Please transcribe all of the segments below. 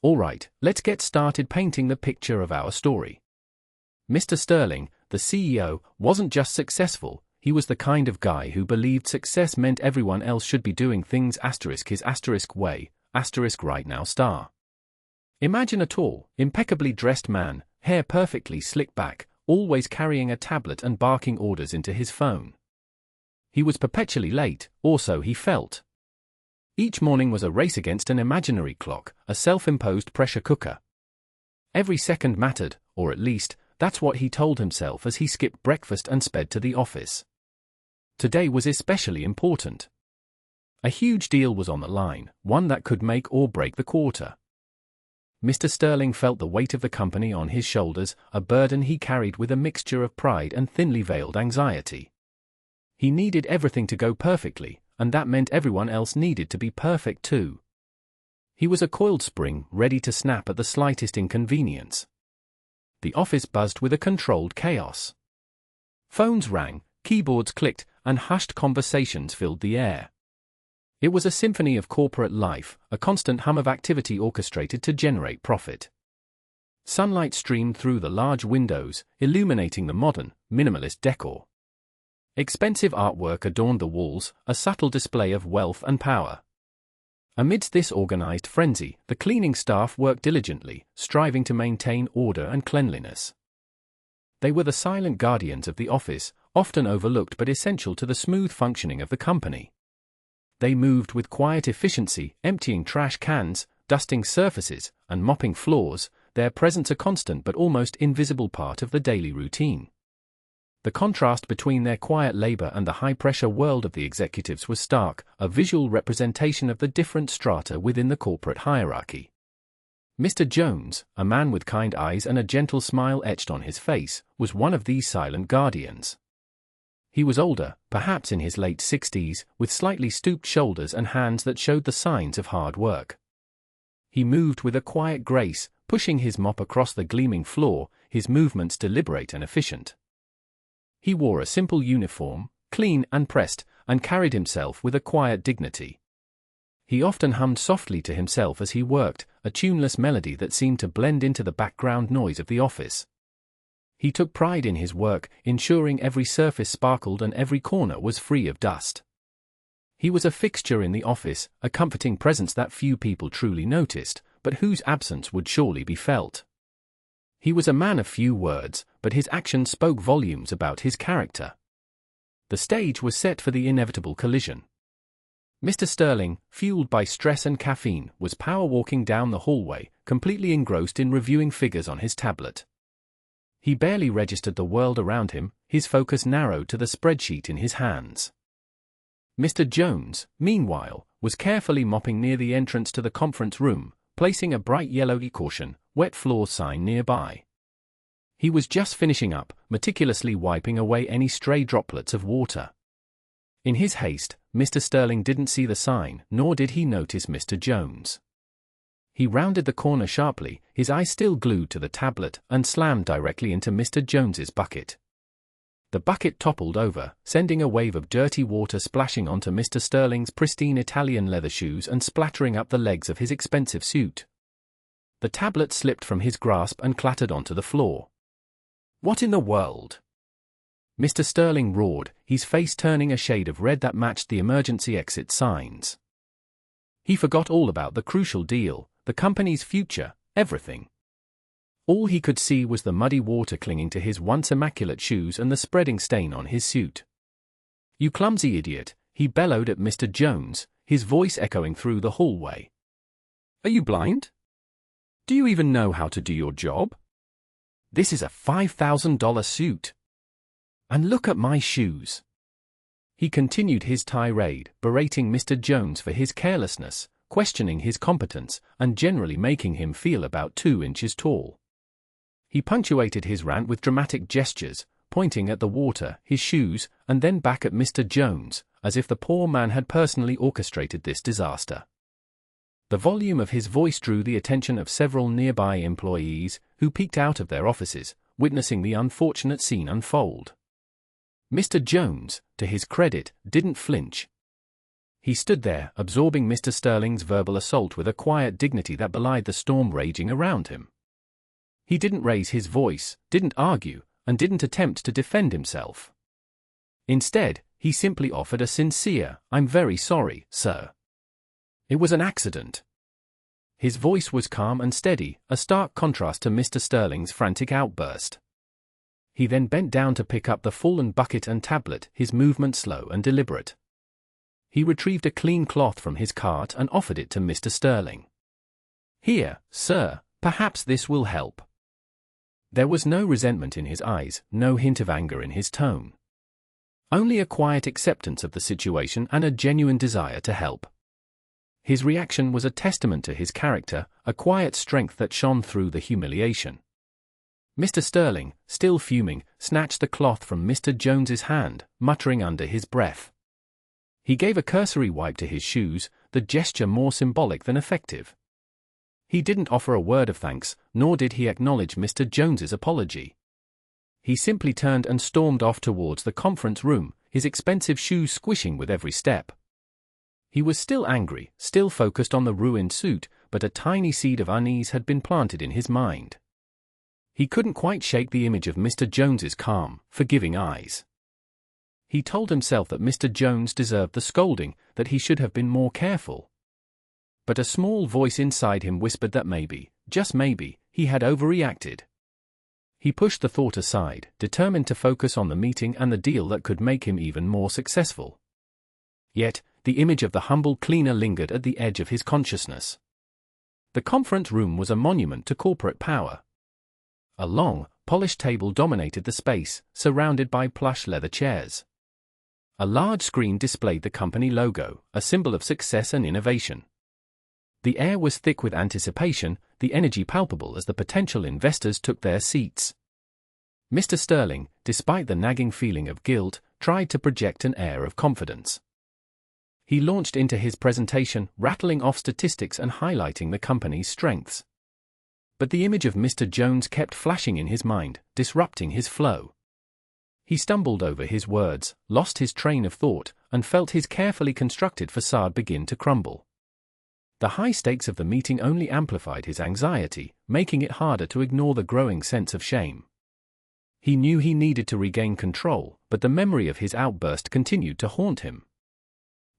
Alright, let's get started painting the picture of our story. Mr. Sterling, the CEO, wasn't just successful, he was the kind of guy who believed success meant everyone else should be doing things his way, right now star. Imagine a tall, impeccably dressed man, hair perfectly slicked back, always carrying a tablet and barking orders into his phone. He was perpetually late, or so he felt. Each morning was a race against an imaginary clock, a self-imposed pressure cooker. Every second mattered, or at least, that's what he told himself as he skipped breakfast and sped to the office. Today was especially important. A huge deal was on the line, one that could make or break the quarter. Mr. Sterling felt the weight of the company on his shoulders, a burden he carried with a mixture of pride and thinly veiled anxiety. He needed everything to go perfectly, and that meant everyone else needed to be perfect too. He was a coiled spring, ready to snap at the slightest inconvenience. The office buzzed with a controlled chaos. Phones rang, keyboards clicked, and hushed conversations filled the air. It was a symphony of corporate life, a constant hum of activity orchestrated to generate profit. Sunlight streamed through the large windows, illuminating the modern, minimalist decor. Expensive artwork adorned the walls, a subtle display of wealth and power. Amidst this organized frenzy, the cleaning staff worked diligently, striving to maintain order and cleanliness. They were the silent guardians of the office, often overlooked but essential to the smooth functioning of the company. They moved with quiet efficiency, emptying trash cans, dusting surfaces, and mopping floors, their presence a constant but almost invisible part of the daily routine. The contrast between their quiet labor and the high-pressure world of the executives was stark, a visual representation of the different strata within the corporate hierarchy. Mr. Jones, a man with kind eyes and a gentle smile etched on his face, was one of these silent guardians. He was older, perhaps in his late 60s, with slightly stooped shoulders and hands that showed the signs of hard work. He moved with a quiet grace, pushing his mop across the gleaming floor, his movements deliberate and efficient. He wore a simple uniform, clean and pressed, and carried himself with a quiet dignity. He often hummed softly to himself as he worked, a tuneless melody that seemed to blend into the background noise of the office. He took pride in his work, ensuring every surface sparkled and every corner was free of dust. He was a fixture in the office, a comforting presence that few people truly noticed, but whose absence would surely be felt. He was a man of few words, but his actions spoke volumes about his character. The stage was set for the inevitable collision. Mr. Sterling, fueled by stress and caffeine, was power-walking down the hallway, completely engrossed in reviewing figures on his tablet. He barely registered the world around him, his focus narrowed to the spreadsheet in his hands. Mr. Jones, meanwhile, was carefully mopping near the entrance to the conference room, placing a bright yellow "Caution, wet floor" sign nearby. He was just finishing up, meticulously wiping away any stray droplets of water. In his haste, Mr. Sterling didn't see the sign, nor did he notice Mr. Jones. He rounded the corner sharply, his eyes still glued to the tablet, and slammed directly into Mr. Jones's bucket. The bucket toppled over, sending a wave of dirty water splashing onto Mr. Sterling's pristine Italian leather shoes and splattering up the legs of his expensive suit. The tablet slipped from his grasp and clattered onto the floor. "What in the world?" Mr. Sterling roared, his face turning a shade of red that matched the emergency exit signs. He forgot all about the crucial deal, the company's future, everything. All he could see was the muddy water clinging to his once immaculate shoes and the spreading stain on his suit. "You clumsy idiot," he bellowed at Mr. Jones, his voice echoing through the hallway. "Are you blind? Do you even know how to do your job? This is a $5,000 suit. And look at my shoes." He continued his tirade, berating Mr. Jones for his carelessness, questioning his competence, and generally making him feel about 2 inches tall. He punctuated his rant with dramatic gestures, pointing at the water, his shoes, and then back at Mr. Jones, as if the poor man had personally orchestrated this disaster. The volume of his voice drew the attention of several nearby employees, who peeked out of their offices, witnessing the unfortunate scene unfold. Mr. Jones, to his credit, didn't flinch. He stood there, absorbing Mr. Sterling's verbal assault with a quiet dignity that belied the storm raging around him. He didn't raise his voice, didn't argue, and didn't attempt to defend himself. Instead, he simply offered a sincere, "I'm very sorry, sir. It was an accident." His voice was calm and steady, a stark contrast to Mr. Sterling's frantic outburst. He then bent down to pick up the fallen bucket and tablet, his movement slow and deliberate. He retrieved a clean cloth from his cart and offered it to Mr. Sterling. "Here, sir, perhaps this will help." There was no resentment in his eyes, no hint of anger in his tone. Only a quiet acceptance of the situation and a genuine desire to help. His reaction was a testament to his character, a quiet strength that shone through the humiliation. Mr. Sterling, still fuming, snatched the cloth from Mr. Jones's hand, muttering under his breath. He gave a cursory wipe to his shoes, the gesture more symbolic than effective. He didn't offer a word of thanks, nor did he acknowledge Mr. Jones's apology. He simply turned and stormed off towards the conference room, his expensive shoes squishing with every step. He was still angry, still focused on the ruined suit, but a tiny seed of unease had been planted in his mind. He couldn't quite shake the image of Mr. Jones's calm, forgiving eyes. He told himself that Mr. Jones deserved the scolding, that he should have been more careful. But a small voice inside him whispered that maybe, just maybe, he had overreacted. He pushed the thought aside, determined to focus on the meeting and the deal that could make him even more successful. Yet, the image of the humble cleaner lingered at the edge of his consciousness. The conference room was a monument to corporate power. A long, polished table dominated the space, surrounded by plush leather chairs. A large screen displayed the company logo, a symbol of success and innovation. The air was thick with anticipation, the energy palpable as the potential investors took their seats. Mr. Sterling, despite the nagging feeling of guilt, tried to project an air of confidence. He launched into his presentation, rattling off statistics and highlighting the company's strengths. But the image of Mr. Jones kept flashing in his mind, disrupting his flow. He stumbled over his words, lost his train of thought, and felt his carefully constructed facade begin to crumble. The high stakes of the meeting only amplified his anxiety, making it harder to ignore the growing sense of shame. He knew he needed to regain control, but the memory of his outburst continued to haunt him.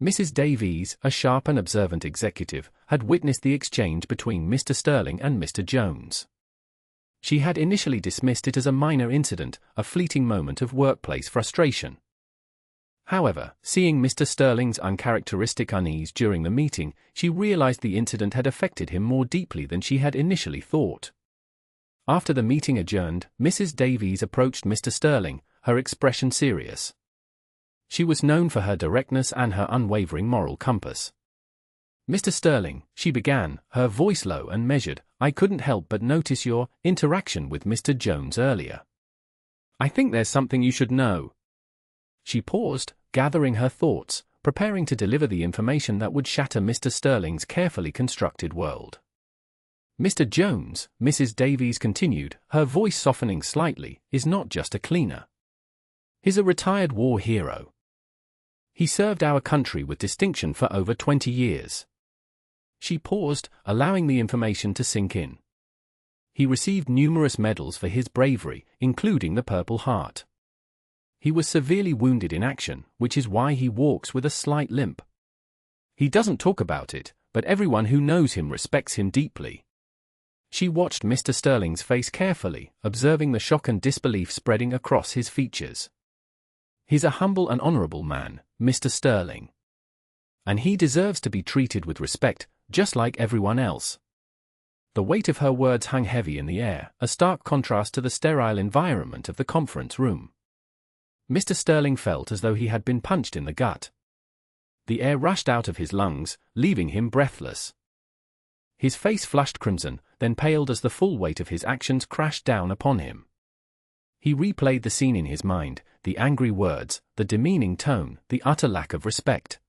Mrs. Davies, a sharp and observant executive, had witnessed the exchange between Mr. Sterling and Mr. Jones. She had initially dismissed it as a minor incident, a fleeting moment of workplace frustration. However, seeing Mr. Sterling's uncharacteristic unease during the meeting, she realized the incident had affected him more deeply than she had initially thought. After the meeting adjourned, Mrs. Davies approached Mr. Sterling, her expression serious. She was known for her directness and her unwavering moral compass. "Mr. Sterling," she began, her voice low and measured, "I couldn't help but notice your interaction with Mr. Jones earlier. I think there's something you should know." She paused, gathering her thoughts, preparing to deliver the information that would shatter Mr. Sterling's carefully constructed world. "Mr. Jones," Mrs. Davies continued, her voice softening slightly, "is not just a cleaner. He's a retired war hero. He served our country with distinction for over 20 years. She paused, allowing the information to sink in. He received numerous medals for his bravery, including the Purple Heart. He was severely wounded in action, which is why he walks with a slight limp. He doesn't talk about it, but everyone who knows him respects him deeply." She watched Mr. Sterling's face carefully, observing the shock and disbelief spreading across his features. "He's a humble and honorable man, Mr. Sterling. And he deserves to be treated with respect, just like everyone else." The weight of her words hung heavy in the air, a stark contrast to the sterile environment of the conference room. Mr. Sterling felt as though he had been punched in the gut. The air rushed out of his lungs, leaving him breathless. His face flushed crimson, then paled as the full weight of his actions crashed down upon him. He replayed the scene in his mind, the angry words, the demeaning tone, the utter lack of respect.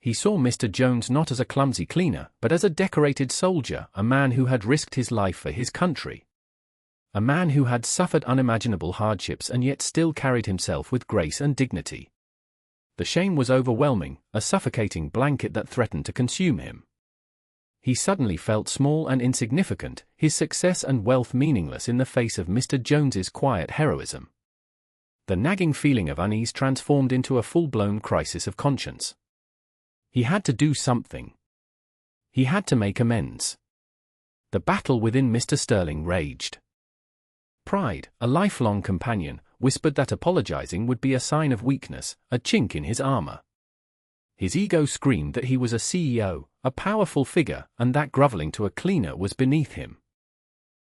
He saw Mr. Jones not as a clumsy cleaner, but as a decorated soldier, a man who had risked his life for his country. A man who had suffered unimaginable hardships and yet still carried himself with grace and dignity. The shame was overwhelming, a suffocating blanket that threatened to consume him. He suddenly felt small and insignificant, his success and wealth meaningless in the face of Mr. Jones's quiet heroism. The nagging feeling of unease transformed into a full-blown crisis of conscience. He had to do something. He had to make amends. The battle within Mr. Sterling raged. Pride, a lifelong companion, whispered that apologizing would be a sign of weakness, a chink in his armor. His ego screamed that he was a CEO, a powerful figure, and that groveling to a cleaner was beneath him.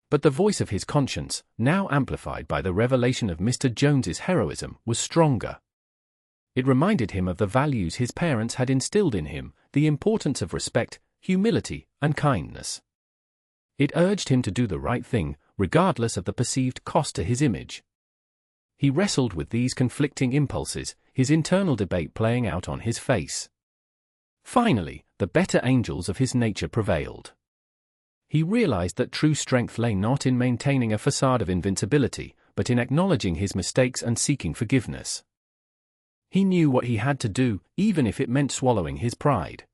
But the voice of his conscience, now amplified by the revelation of Mr. Jones's heroism, was stronger. It reminded him of the values his parents had instilled in him, the importance of respect, humility, and kindness. It urged him to do the right thing, regardless of the perceived cost to his image. He wrestled with these conflicting impulses, his internal debate playing out on his face. Finally, the better angels of his nature prevailed. He realized that true strength lay not in maintaining a facade of invincibility, but in acknowledging his mistakes and seeking forgiveness. He knew what he had to do, even if it meant swallowing his pride.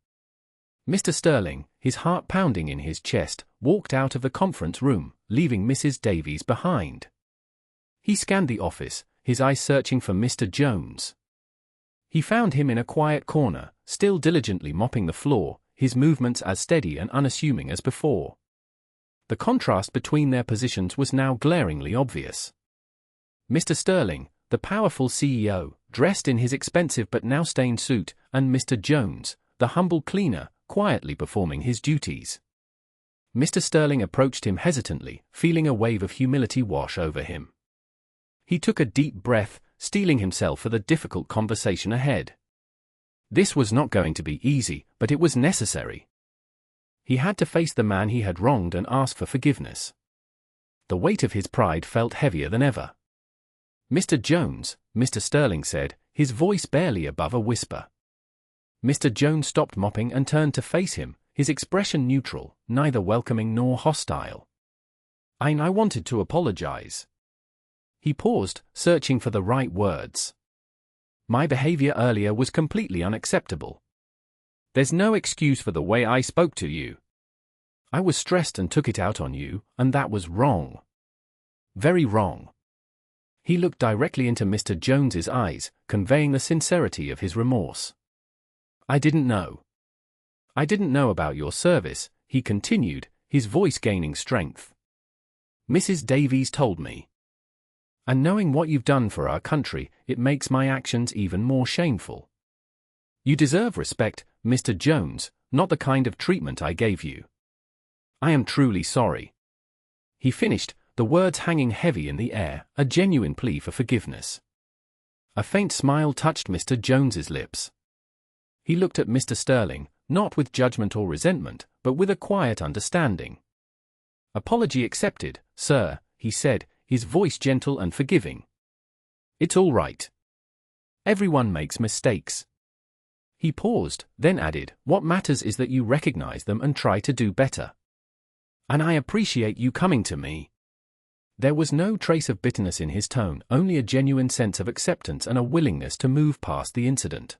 Mr. Sterling, his heart pounding in his chest, walked out of the conference room, leaving Mrs. Davies behind. He scanned the office, his eyes searching for Mr. Jones. He found him in a quiet corner, still diligently mopping the floor, his movements as steady and unassuming as before. The contrast between their positions was now glaringly obvious. Mr. Sterling, the powerful CEO, dressed in his expensive but now stained suit, and Mr. Jones, the humble cleaner, quietly performing his duties. Mr. Sterling approached him hesitantly, feeling a wave of humility wash over him. He took a deep breath, steeling himself for the difficult conversation ahead. This was not going to be easy, but it was necessary. He had to face the man he had wronged and ask for forgiveness. The weight of his pride felt heavier than ever. "Mr. Jones," Mr. Sterling said, his voice barely above a whisper. Mr. Jones stopped mopping and turned to face him, his expression neutral, neither welcoming nor hostile. I wanted to apologize." He paused, searching for the right words. "My behavior earlier was completely unacceptable. There's no excuse for the way I spoke to you. I was stressed and took it out on you, and that was wrong. Very wrong." He looked directly into Mr. Jones's eyes, conveying the sincerity of his remorse. "I didn't know. I didn't know about your service," he continued, his voice gaining strength. "Mrs. Davies told me. And knowing what you've done for our country, it makes my actions even more shameful. You deserve respect, Mr. Jones, not the kind of treatment I gave you. I am truly sorry." He finished, the words hanging heavy in the air, a genuine plea for forgiveness. A faint smile touched Mr. Jones's lips. He looked at Mr. Sterling, not with judgment or resentment, but with a quiet understanding. "Apology accepted, sir," he said, his voice gentle and forgiving. "It's all right. Everyone makes mistakes." He paused, then added, "What matters is that you recognize them and try to do better. And I appreciate you coming to me." There was no trace of bitterness in his tone, only a genuine sense of acceptance and a willingness to move past the incident.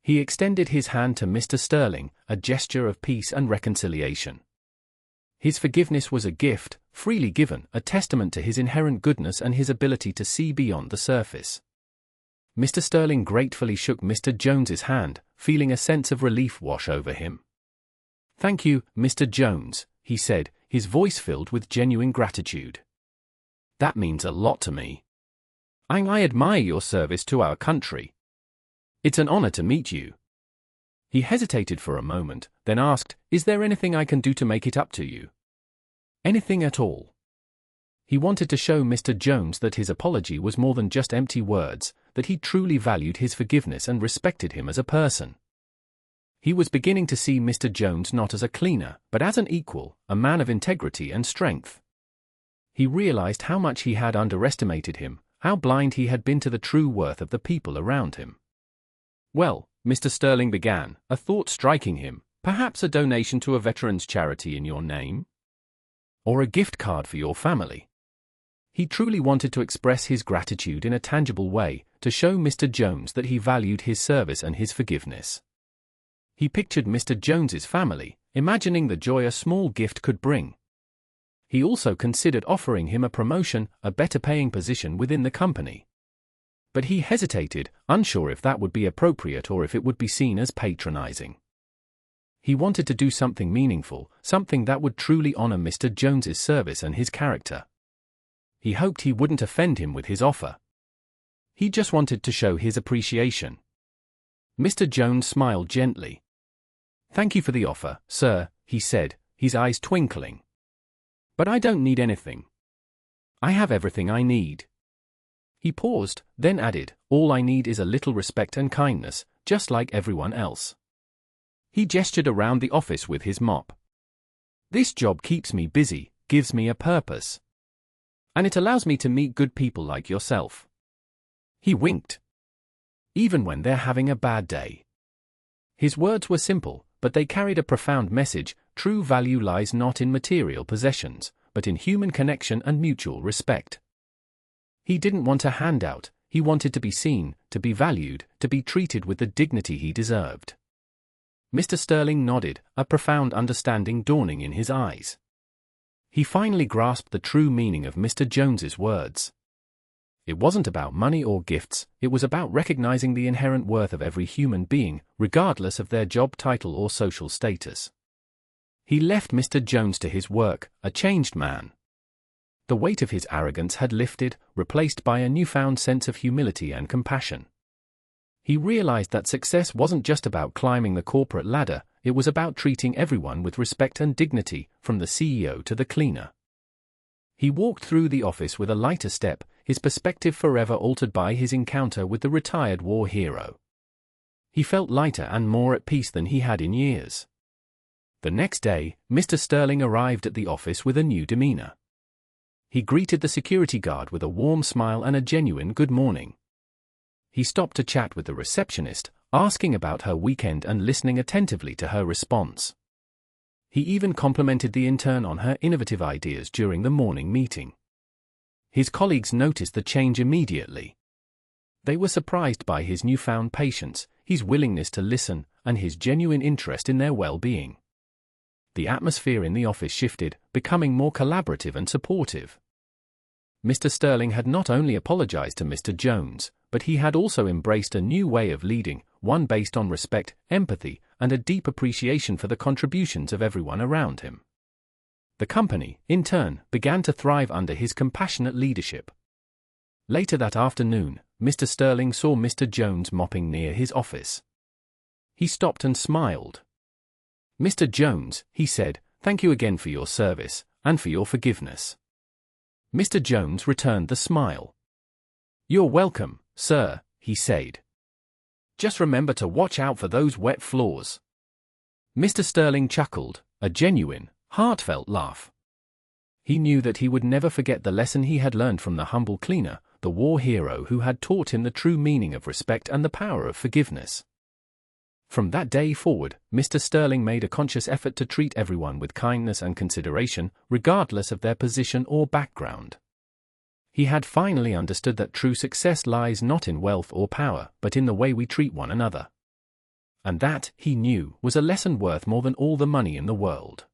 He extended his hand to Mr. Sterling, a gesture of peace and reconciliation. His forgiveness was a gift, freely given, a testament to his inherent goodness and his ability to see beyond the surface. Mr. Sterling gratefully shook Mr. Jones's hand, feeling a sense of relief wash over him. "Thank you, Mr. Jones," he said, his voice filled with genuine gratitude. "That means a lot to me. I admire your service to our country. It's an honor to meet you." He hesitated for a moment, then asked, "Is there anything I can do to make it up to you?" "Anything at all." He wanted to show Mr. Jones that his apology was more than just empty words, that he truly valued his forgiveness and respected him as a person. He was beginning to see Mr. Jones not as a cleaner, but as an equal, a man of integrity and strength. He realized how much he had underestimated him, how blind he had been to the true worth of the people around him. "Well," Mr. Sterling began, a thought striking him, "perhaps a donation to a veterans charity in your name? Or a gift card for your family?" He truly wanted to express his gratitude in a tangible way, to show Mr. Jones that he valued his service and his forgiveness. He pictured Mr. Jones's family, imagining the joy a small gift could bring. He also considered offering him a promotion, a better-paying position within the company. But he hesitated, unsure if that would be appropriate or if it would be seen as patronizing. He wanted to do something meaningful, something that would truly honor Mr. Jones's service and his character. He hoped he wouldn't offend him with his offer. He just wanted to show his appreciation. Mr. Jones smiled gently. "Thank you for the offer, sir," he said, his eyes twinkling. "But I don't need anything. I have everything I need." He paused, then added, "All I need is a little respect and kindness, just like everyone else." He gestured around the office with his mop. "This job keeps me busy, gives me a purpose. And it allows me to meet good people like yourself." He winked. "Even when they're having a bad day." His words were simple, but they carried a profound message. True value lies not in material possessions, but in human connection and mutual respect. He didn't want a handout, he wanted to be seen, to be valued, to be treated with the dignity he deserved. Mr. Sterling nodded, a profound understanding dawning in his eyes. He finally grasped the true meaning of Mr. Jones's words. It wasn't about money or gifts, it was about recognizing the inherent worth of every human being, regardless of their job title or social status. He left Mr. Jones to his work, a changed man. The weight of his arrogance had lifted, replaced by a newfound sense of humility and compassion. He realized that success wasn't just about climbing the corporate ladder, it was about treating everyone with respect and dignity, from the CEO to the cleaner. He walked through the office with a lighter step, his perspective forever altered by his encounter with the retired war hero. He felt lighter and more at peace than he had in years. The next day, Mr. Sterling arrived at the office with a new demeanor. He greeted the security guard with a warm smile and a genuine good morning. He stopped to chat with the receptionist, asking about her weekend and listening attentively to her response. He even complimented the intern on her innovative ideas during the morning meeting. His colleagues noticed the change immediately. They were surprised by his newfound patience, his willingness to listen, and his genuine interest in their well-being. The atmosphere in the office shifted, becoming more collaborative and supportive. Mr. Sterling had not only apologized to Mr. Jones, but he had also embraced a new way of leading, one based on respect, empathy, and a deep appreciation for the contributions of everyone around him. The company, in turn, began to thrive under his compassionate leadership. Later that afternoon, Mr. Sterling saw Mr. Jones mopping near his office. He stopped and smiled. "Mr. Jones," he said, "thank you again for your service, and for your forgiveness." Mr. Jones returned the smile. "You're welcome, sir," he said. "Just remember to watch out for those wet floors." Mr. Sterling chuckled, a genuine, heartfelt laugh. He knew that he would never forget the lesson he had learned from the humble cleaner, the war hero who had taught him the true meaning of respect and the power of forgiveness. From that day forward, Mr. Sterling made a conscious effort to treat everyone with kindness and consideration, regardless of their position or background. He had finally understood that true success lies not in wealth or power, but in the way we treat one another. And that, he knew, was a lesson worth more than all the money in the world.